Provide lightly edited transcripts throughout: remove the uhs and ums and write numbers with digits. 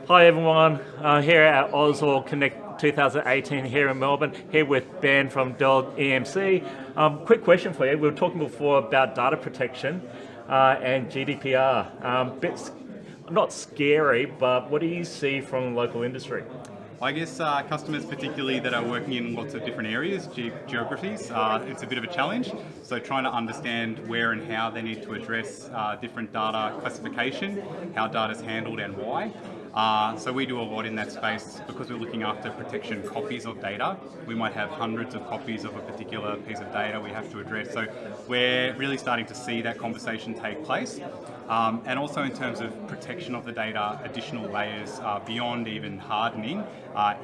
Hi everyone, here at AUSOUG Connect 2018 here in Melbourne, here with Ben from Dell EMC. Quick question for you, we were talking before about data protection and GDPR. Not scary, but what do you see from local industry? I guess customers particularly that are working in lots of different areas, geographies, it's a bit of a challenge. So trying to understand where and how they need to address different data classification, how data is handled and why. So we do a lot in that space because we're looking after protection copies of data. We might have hundreds of copies of a particular piece of data we have to address. So we're really starting to see that conversation take place. And also in terms of protection of the data, additional layers beyond even hardening,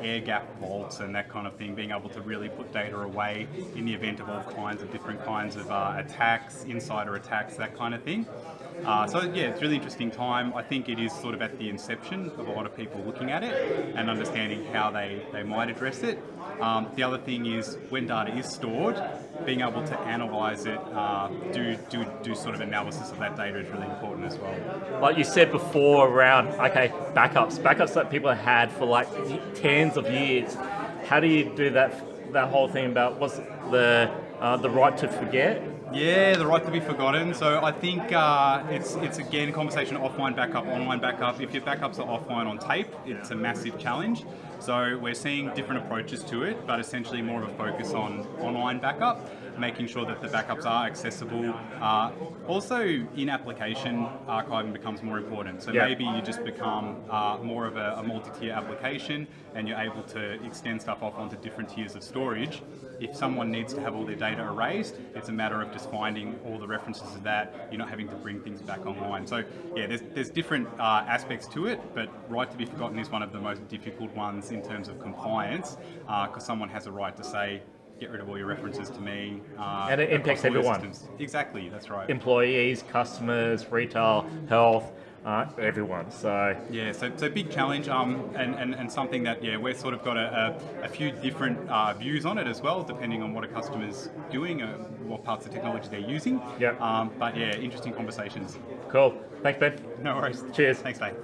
air gap vaults and that kind of thing, being able to really put data away in the event of all kinds of different kinds of attacks, insider attacks, that kind of thing. So yeah, it's a really interesting time. I think it is sort of at the inception of a lot of people looking at it and understanding how they might address it. The other thing is when data is stored, being able to analyse it, do sort of analysis of that data is really important as well. Like you said before around, backups that people have had for like tens of years. How do you do that whole thing about what's the right to forget? Yeah, the right to be forgotten. So I think it's again a conversation offline backup, online backup. If your backups are offline on tape, it's a massive challenge. So we're seeing different approaches to it, but essentially more of a focus on online backup, making sure that the backups are accessible. Also, in-application archiving becomes more important. So maybe you just become more of a multi-tier application and you're able to extend stuff off onto different tiers of storage. If someone needs to have all their data erased, it's a matter of just finding all the references of that. You're not having to bring things back online. So yeah, there's different aspects to it, but right to be forgotten is one of the most difficult ones in terms of compliance, because someone has a right to say, get rid of all your references to me. And it impacts everyone. Systems. Exactly, that's right. Employees, customers, retail, health, everyone. So yeah, so big challenge, and something that we're sort of got a few different views on it as well, depending on what a customer's doing, what parts of technology they're using. Yeah. But yeah, interesting conversations. Cool. Thanks, Ben. No worries. Cheers. Thanks, mate.